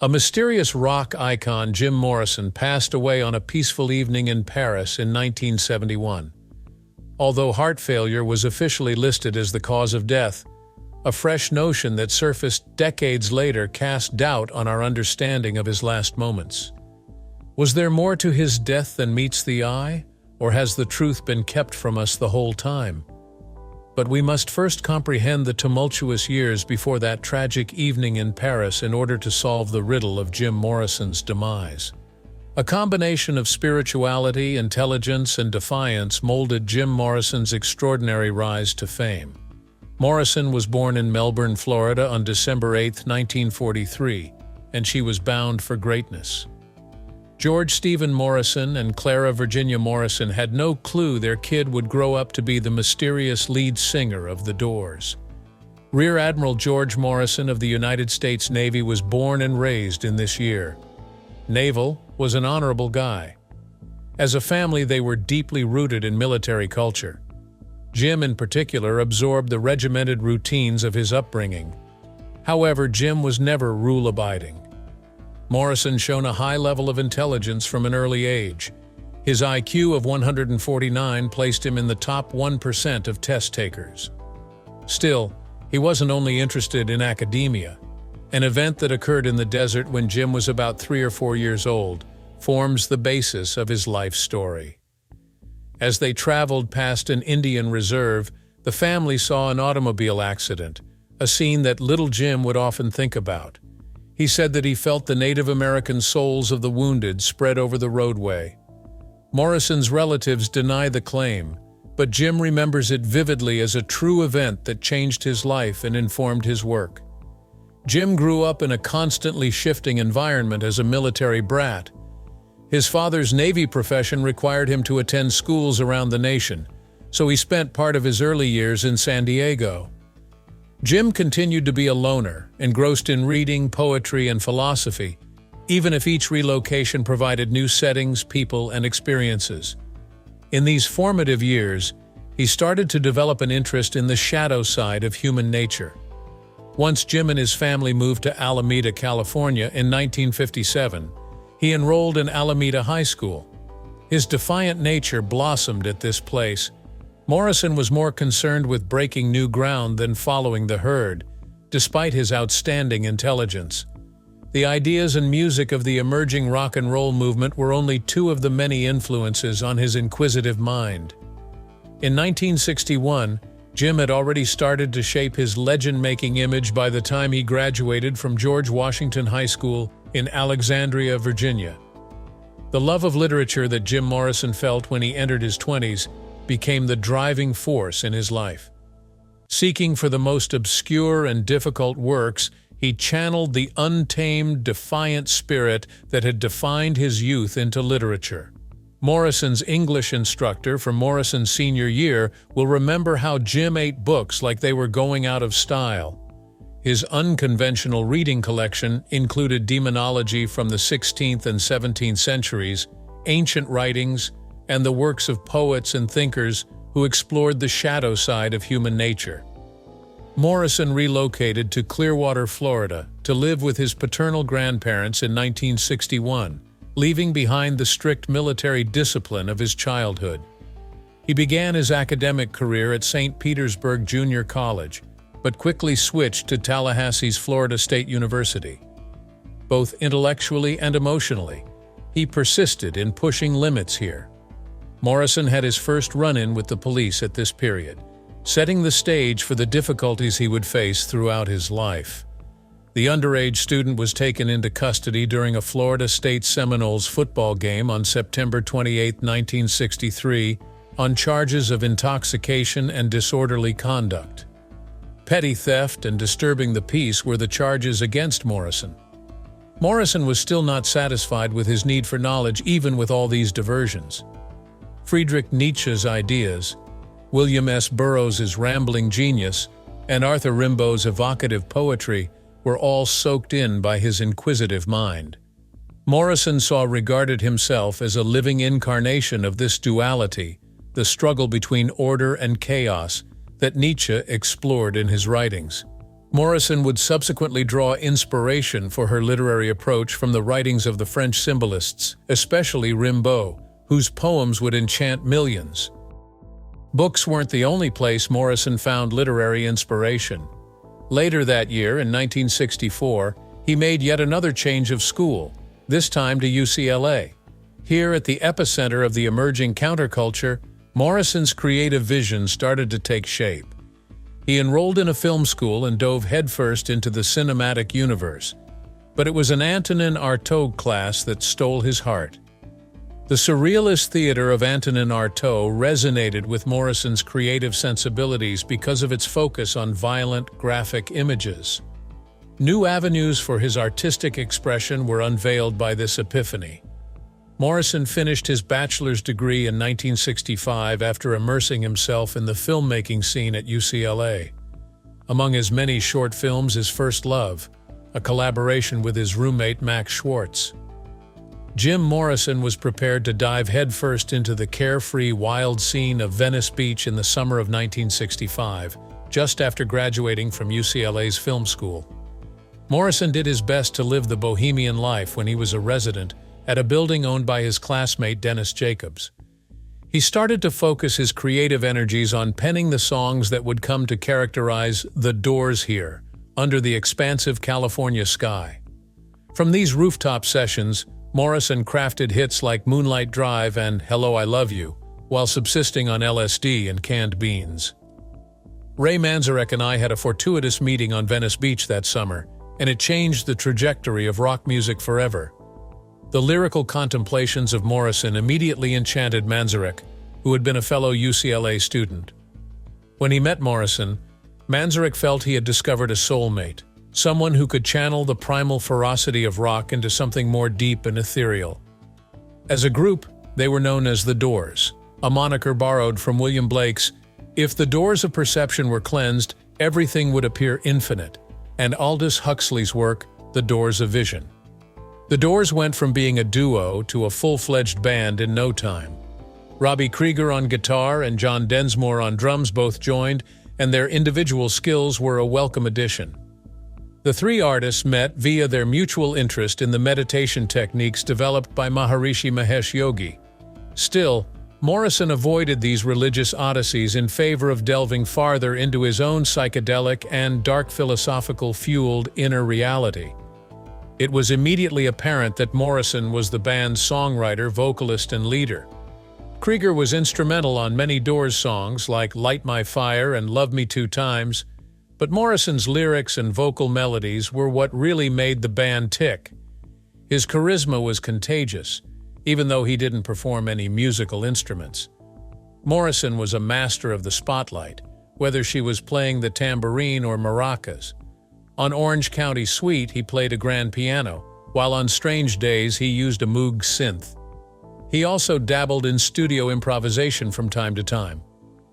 A mysterious rock icon, Jim Morrison, passed away on a peaceful evening in Paris in 1971. Although heart failure was officially listed as the cause of death, a fresh notion that surfaced decades later cast doubt on our understanding of his last moments. Was there more to his death than meets the eye, or has the truth been kept from us the whole time? But we must first comprehend the tumultuous years before that tragic evening in Paris in order to solve the riddle of Jim Morrison's demise. A combination of spirituality, intelligence, and defiance molded Jim Morrison's extraordinary rise to fame. Morrison was born in Melbourne, Florida on December 8, 1943, and she was bound for greatness. George Stephen Morrison and Clara Virginia Morrison had no clue their kid would grow up to be the mysterious lead singer of The Doors. Rear Admiral George Morrison of the United States Navy was born and raised in this year. Naval was an honorable guy. As a family, they were deeply rooted in military culture. Jim, in particular, absorbed the regimented routines of his upbringing. However, Jim was never rule-abiding. Morrison shone a high level of intelligence from an early age. His IQ of 149 placed him in the top 1% of test takers. Still, he wasn't only interested in academia. An event that occurred in the desert when Jim was about 3 or 4 years old forms the basis of his life story. As they traveled past an Indian reserve, the family saw an automobile accident, a scene that little Jim would often think about. He said that he felt the Native American souls of the wounded spread over the roadway. Morrison's relatives deny the claim, but Jim remembers it vividly as a true event that changed his life and informed his work. Jim grew up in a constantly shifting environment as a military brat. His father's Navy profession required him to attend schools around the nation, so he spent part of his early years in San Diego. Jim continued to be a loner, engrossed in reading, poetry, and philosophy, even if each relocation provided new settings, people, and experiences. In these formative years, he started to develop an interest in the shadow side of human nature. Once Jim and his family moved to Alameda, California in 1957, he enrolled in Alameda High School. His defiant nature blossomed at this place. Morrison was more concerned with breaking new ground than following the herd, despite his outstanding intelligence. The ideas and music of the emerging rock and roll movement were only two of the many influences on his inquisitive mind. In 1961, Jim had already started to shape his legend-making image by the time he graduated from George Washington High School in Alexandria, Virginia. The love of literature that Jim Morrison felt when he entered his 20s became the driving force in his life. Seeking for the most obscure and difficult works, he channeled the untamed, defiant spirit that had defined his youth into literature. Morrison's English instructor for Morrison's senior year will remember how Jim ate books like they were going out of style. His unconventional reading collection included demonology from the 16th and 17th centuries, ancient writings, and the works of poets and thinkers who explored the shadow side of human nature. Morrison relocated to Clearwater, Florida, to live with his paternal grandparents in 1961, leaving behind the strict military discipline of his childhood. He began his academic career at St. Petersburg Junior College, but quickly switched to Tallahassee's Florida State University. Both intellectually and emotionally, he persisted in pushing limits here. Morrison had his first run-in with the police at this period, setting the stage for the difficulties he would face throughout his life. The underage student was taken into custody during a Florida State Seminoles football game on September 28, 1963, on charges of intoxication and disorderly conduct. Petty theft and disturbing the peace were the charges against Morrison. Morrison was still not satisfied with his need for knowledge even with all these diversions. Friedrich Nietzsche's ideas, William S. Burroughs' rambling genius, and Arthur Rimbaud's evocative poetry were all soaked in by his inquisitive mind. Morrison regarded himself as a living incarnation of this duality, the struggle between order and chaos, that Nietzsche explored in his writings. Morrison would subsequently draw inspiration for her literary approach from the writings of the French symbolists, especially Rimbaud, whose poems would enchant millions. Books weren't the only place Morrison found literary inspiration. Later that year, in 1964, he made yet another change of school, this time to UCLA. Here, at the epicenter of the emerging counterculture, Morrison's creative vision started to take shape. He enrolled in a film school and dove headfirst into the cinematic universe. But it was an Antonin Artaud class that stole his heart. The surrealist theater of Antonin Artaud resonated with Morrison's creative sensibilities because of its focus on violent, graphic images. New avenues for his artistic expression were unveiled by this epiphany. Morrison finished his bachelor's degree in 1965 after immersing himself in the filmmaking scene at UCLA. Among his many short films is First Love, a collaboration with his roommate Max Schwartz. Jim Morrison was prepared to dive headfirst into the carefree, wild scene of Venice Beach in the summer of 1965, just after graduating from UCLA's film school. Morrison did his best to live the bohemian life when he was a resident at a building owned by his classmate Dennis Jacobs. He started to focus his creative energies on penning the songs that would come to characterize the Doors here, under the expansive California sky. From these rooftop sessions, Morrison crafted hits like Moonlight Drive and Hello, I Love You, while subsisting on LSD and canned beans. Ray Manzarek and I had a fortuitous meeting on Venice Beach that summer, and it changed the trajectory of rock music forever. The lyrical contemplations of Morrison immediately enchanted Manzarek, who had been a fellow UCLA student. When he met Morrison, Manzarek felt he had discovered a soulmate, someone who could channel the primal ferocity of rock into something more deep and ethereal. As a group, they were known as the Doors, a moniker borrowed from William Blake's "If the doors of perception were cleansed, everything would appear infinite," and Aldous Huxley's work, The Doors of Vision. The Doors went from being a duo to a full-fledged band in no time. Robbie Krieger on guitar and John Densmore on drums both joined, and their individual skills were a welcome addition. The three artists met via their mutual interest in the meditation techniques developed by Maharishi Mahesh Yogi. Still, Morrison avoided these religious odysseys in favor of delving farther into his own psychedelic and dark philosophical-fueled inner reality. It was immediately apparent that Morrison was the band's songwriter, vocalist, and leader. Krieger was instrumental on many Doors songs like Light My Fire and Love Me Two Times, but Morrison's lyrics and vocal melodies were what really made the band tick. His charisma was contagious, even though he didn't perform any musical instruments. Morrison was a master of the spotlight, whether she was playing the tambourine or maracas. On Orange County Suite, he played a grand piano, while on Strange Days he used a Moog synth. He also dabbled in studio improvisation from time to time.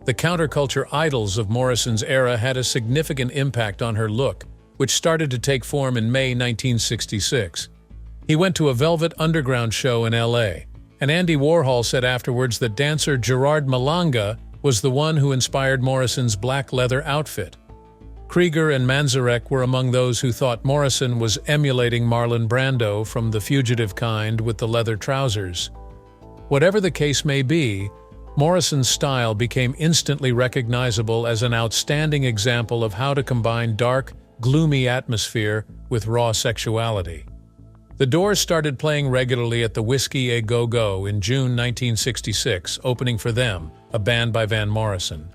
The counterculture idols of Morrison's era had a significant impact on her look, which started to take form in May 1966. He went to a Velvet Underground show in LA, and Andy Warhol said afterwards that dancer Gerard Malanga was the one who inspired Morrison's black leather outfit. Krieger and Manzarek were among those who thought Morrison was emulating Marlon Brando from The Fugitive Kind with the leather trousers. Whatever the case may be, Morrison's style became instantly recognizable as an outstanding example of how to combine dark, gloomy atmosphere with raw sexuality. The Doors started playing regularly at the Whiskey A Go Go in June 1966, opening for them, a band by Van Morrison.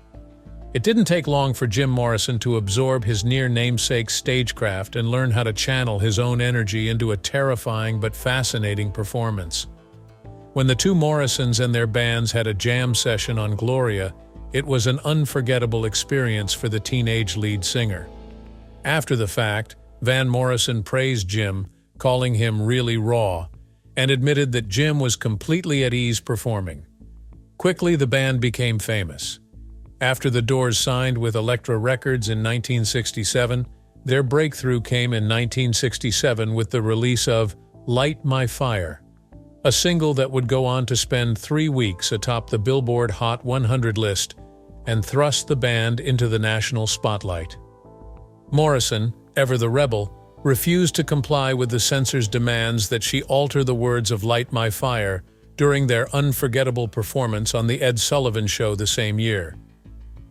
It didn't take long for Jim Morrison to absorb his near-namesake stagecraft and learn how to channel his own energy into a terrifying but fascinating performance. When the two Morrisons and their bands had a jam session on Gloria, it was an unforgettable experience for the teenage lead singer. After the fact, Van Morrison praised Jim, calling him really raw, and admitted that Jim was completely at ease performing. Quickly, the band became famous. After the Doors signed with Elektra Records in 1967, their breakthrough came in 1967 with the release of Light My Fire, a single that would go on to spend 3 weeks atop the Billboard Hot 100 list and thrust the band into the national spotlight. Morrison, ever the rebel, refused to comply with the censor's demands that she alter the words of "Light My Fire" during their unforgettable performance on The Ed Sullivan Show the same year.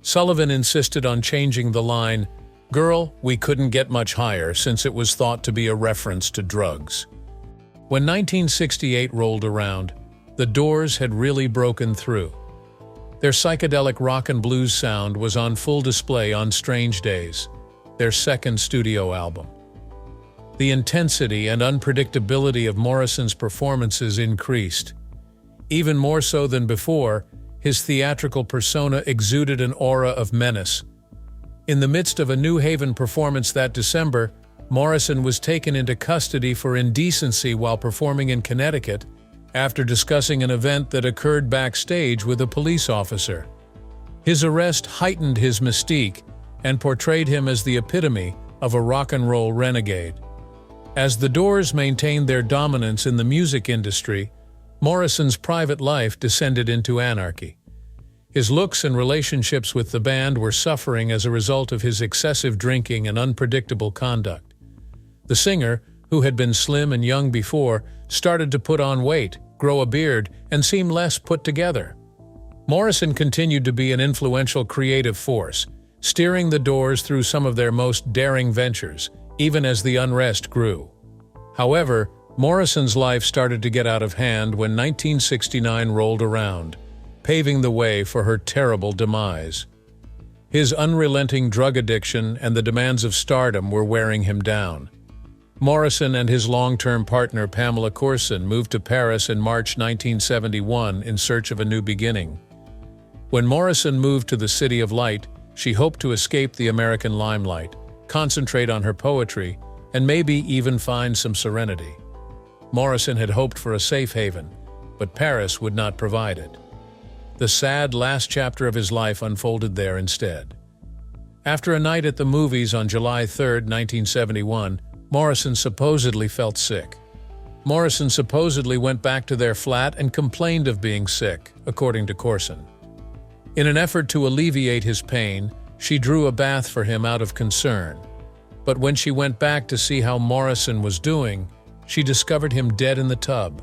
Sullivan insisted on changing the line, "Girl, we couldn't get much higher," since it was thought to be a reference to drugs. When 1968 rolled around, the Doors had really broken through. Their psychedelic rock and blues sound was on full display on Strange Days, their second studio album. The intensity and unpredictability of Morrison's performances increased. Even more so than before, his theatrical persona exuded an aura of menace. In the midst of a New Haven performance that December, Morrison was taken into custody for indecency while performing in Connecticut after discussing an event that occurred backstage with a police officer. His arrest heightened his mystique and portrayed him as the epitome of a rock and roll renegade. As the Doors maintained their dominance in the music industry, Morrison's private life descended into anarchy. His looks and relationships with the band were suffering as a result of his excessive drinking and unpredictable conduct. The singer, who had been slim and young before, started to put on weight, grow a beard, and seem less put together. Morrison continued to be an influential creative force, steering the Doors through some of their most daring ventures, even as the unrest grew. However, Morrison's life started to get out of hand when 1969 rolled around, paving the way for her terrible demise. His unrelenting drug addiction and the demands of stardom were wearing him down. Morrison and his long-term partner Pamela Courson moved to Paris in March 1971 in search of a new beginning. When Morrison moved to the City of Light, she hoped to escape the American limelight, concentrate on her poetry, and maybe even find some serenity. Morrison had hoped for a safe haven, but Paris would not provide it. The sad last chapter of his life unfolded there instead. After a night at the movies on July 3, 1971, Morrison supposedly felt sick. Morrison supposedly went back to their flat and complained of being sick, according to Courson. In an effort to alleviate his pain, she drew a bath for him out of concern. But when she went back to see how Morrison was doing, she discovered him dead in the tub.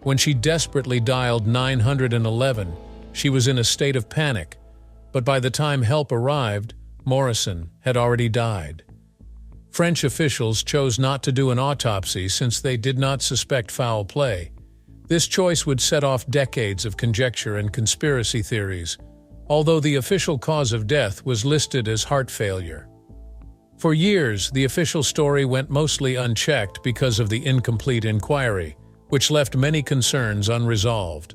When she desperately dialed 911, she was in a state of panic, but by the time help arrived, Morrison had already died. French officials chose not to do an autopsy since they did not suspect foul play. This choice would set off decades of conjecture and conspiracy theories, although the official cause of death was listed as heart failure. For years, the official story went mostly unchecked because of the incomplete inquiry, which left many concerns unresolved.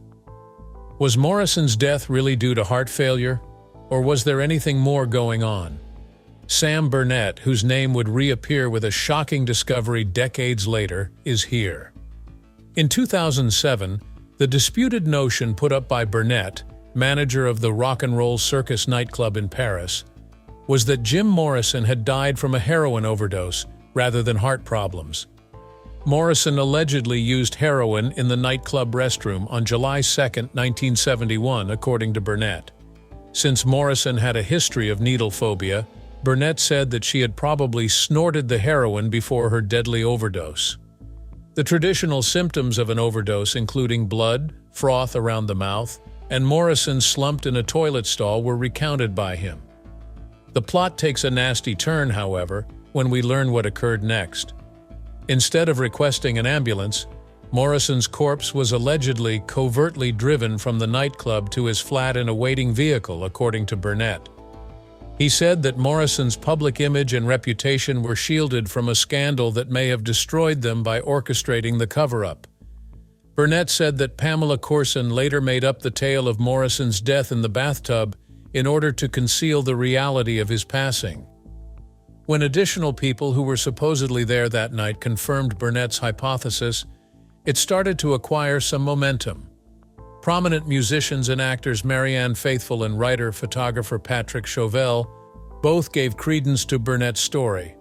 Was Morrison's death really due to heart failure, or was there anything more going on? Sam Burnett, whose name would reappear with a shocking discovery decades later, is here. In 2007, the disputed notion put up by Burnett, manager of the Rock and Roll Circus nightclub in Paris, was that Jim Morrison had died from a heroin overdose rather than heart problems. Morrison allegedly used heroin in the nightclub restroom on July 2, 1971, according to Burnett. Since Morrison had a history of needle phobia, Burnett said that she had probably snorted the heroin before her deadly overdose. The traditional symptoms of an overdose, including blood, froth around the mouth, and Morrison slumped in a toilet stall, were recounted by him. The plot takes a nasty turn, however, when we learn what occurred next. Instead of requesting an ambulance, Morrison's corpse was allegedly covertly driven from the nightclub to his flat in a waiting vehicle, according to Burnett. He said that Morrison's public image and reputation were shielded from a scandal that may have destroyed them by orchestrating the cover-up. Burnett said that Pamela Courson later made up the tale of Morrison's death in the bathtub in order to conceal the reality of his passing. When additional people who were supposedly there that night confirmed Burnett's hypothesis, it started to acquire some momentum. Prominent musicians and actors Marianne Faithfull and writer-photographer Patrick Chauvel both gave credence to Burnett's story.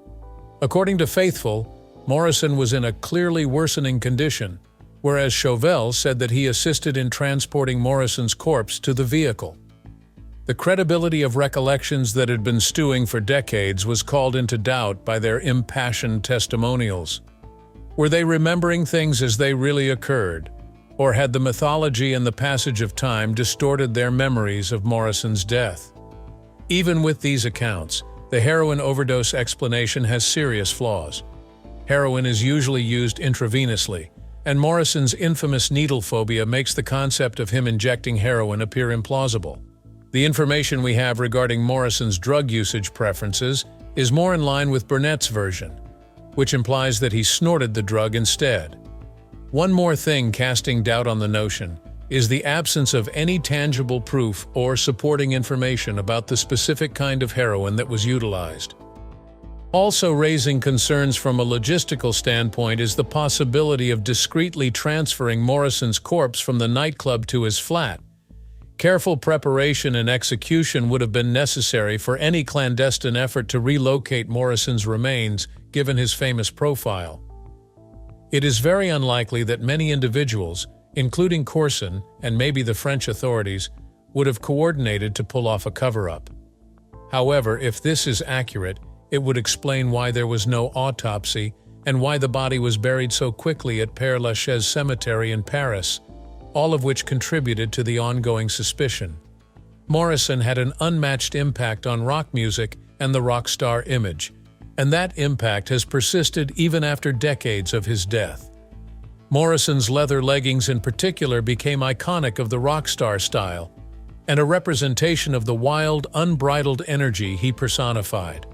According to Faithfull, Morrison was in a clearly worsening condition, whereas Chauvel said that he assisted in transporting Morrison's corpse to the vehicle. The credibility of recollections that had been stewing for decades was called into doubt by their impassioned testimonials. Were they remembering things as they really occurred, or had the mythology and the passage of time distorted their memories of Morrison's death? Even with these accounts, the heroin overdose explanation has serious flaws. Heroin is usually used intravenously, and Morrison's infamous needle phobia makes the concept of him injecting heroin appear implausible. The information we have regarding Morrison's drug usage preferences is more in line with Burnett's version, which implies that he snorted the drug instead. One more thing casting doubt on the notion is the absence of any tangible proof or supporting information about the specific kind of heroin that was utilized. Also raising concerns from a logistical standpoint is the possibility of discreetly transferring Morrison's corpse from the nightclub to his flat. Careful preparation and execution would have been necessary for any clandestine effort to relocate Morrison's remains, given his famous profile. It is very unlikely that many individuals, including Corson and maybe the French authorities, would have coordinated to pull off a cover-up. However, if this is accurate, it would explain why there was no autopsy and why the body was buried so quickly at Père Lachaise Cemetery in Paris, all of which contributed to the ongoing suspicion. Morrison had an unmatched impact on rock music and the rock star image, and that impact has persisted even after decades of his death. Morrison's leather leggings in particular became iconic of the rock star style, and a representation of the wild, unbridled energy he personified.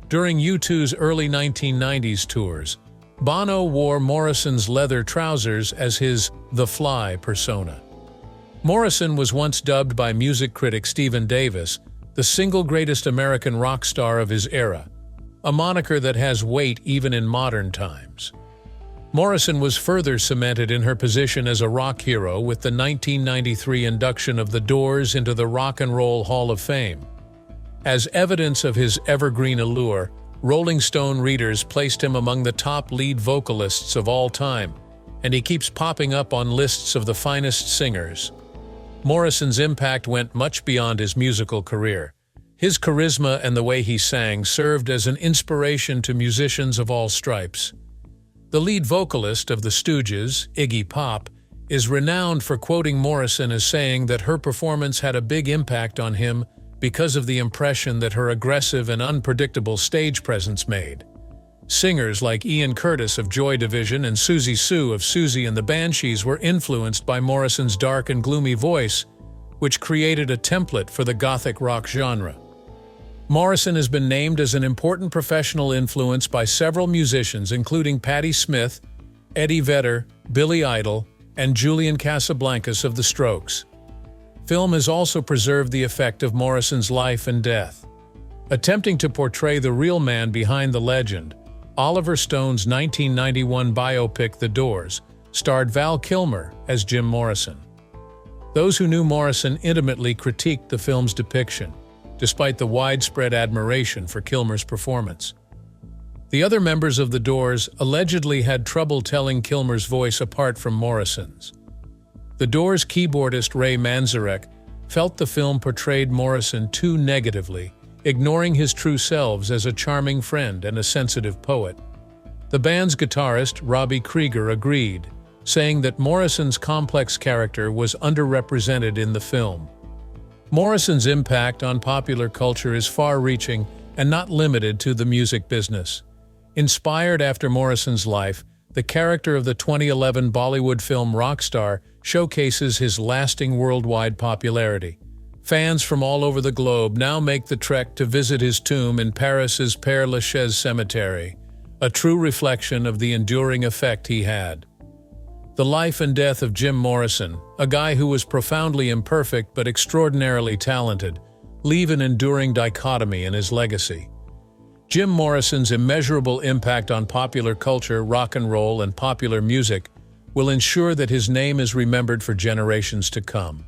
During U2's early 1990s tours, Bono wore Morrison's leather trousers as his The Fly persona. Morrison was once dubbed by music critic Stephen Davis the single greatest American rock star of his era, a moniker that has weight even in modern times. Morrison was further cemented in her position as a rock hero with the 1993 induction of The Doors into the Rock and Roll Hall of Fame. As evidence of his evergreen allure, Rolling Stone readers placed him among the top lead vocalists of all time, and he keeps popping up on lists of the finest singers. Morrison's impact went much beyond his musical career. His charisma and the way he sang served as an inspiration to musicians of all stripes. The lead vocalist of the Stooges, Iggy Pop, is renowned for quoting Morrison as saying that her performance had a big impact on him because of the impression that her aggressive and unpredictable stage presence made. Singers like Ian Curtis of Joy Division and Susie Sue of Susie and the Banshees were influenced by Morrison's dark and gloomy voice, which created a template for the gothic rock genre. Morrison has been named as an important professional influence by several musicians including Patti Smith, Eddie Vedder, Billy Idol, and Julian Casablancas of The Strokes. Film has also preserved the effect of Morrison's life and death. Attempting to portray the real man behind the legend, Oliver Stone's 1991 biopic The Doors starred Val Kilmer as Jim Morrison. Those who knew Morrison intimately critiqued the film's depiction, despite the widespread admiration for Kilmer's performance. The other members of The Doors allegedly had trouble telling Kilmer's voice apart from Morrison's. The Doors keyboardist Ray Manzarek felt the film portrayed Morrison too negatively, ignoring his true selves as a charming friend and a sensitive poet. The band's guitarist Robbie Krieger agreed, saying that Morrison's complex character was underrepresented in the film. Morrison's impact on popular culture is far-reaching and not limited to the music business. Inspired after Morrison's life, the character of the 2011 Bollywood film Rockstar showcases his lasting worldwide popularity. Fans from all over the globe now make the trek to visit his tomb in Paris's Père Lachaise Cemetery, a true reflection of the enduring effect he had. The life and death of Jim Morrison, a guy who was profoundly imperfect but extraordinarily talented, leave an enduring dichotomy in his legacy. Jim Morrison's immeasurable impact on popular culture, rock and roll, and popular music will ensure that his name is remembered for generations to come.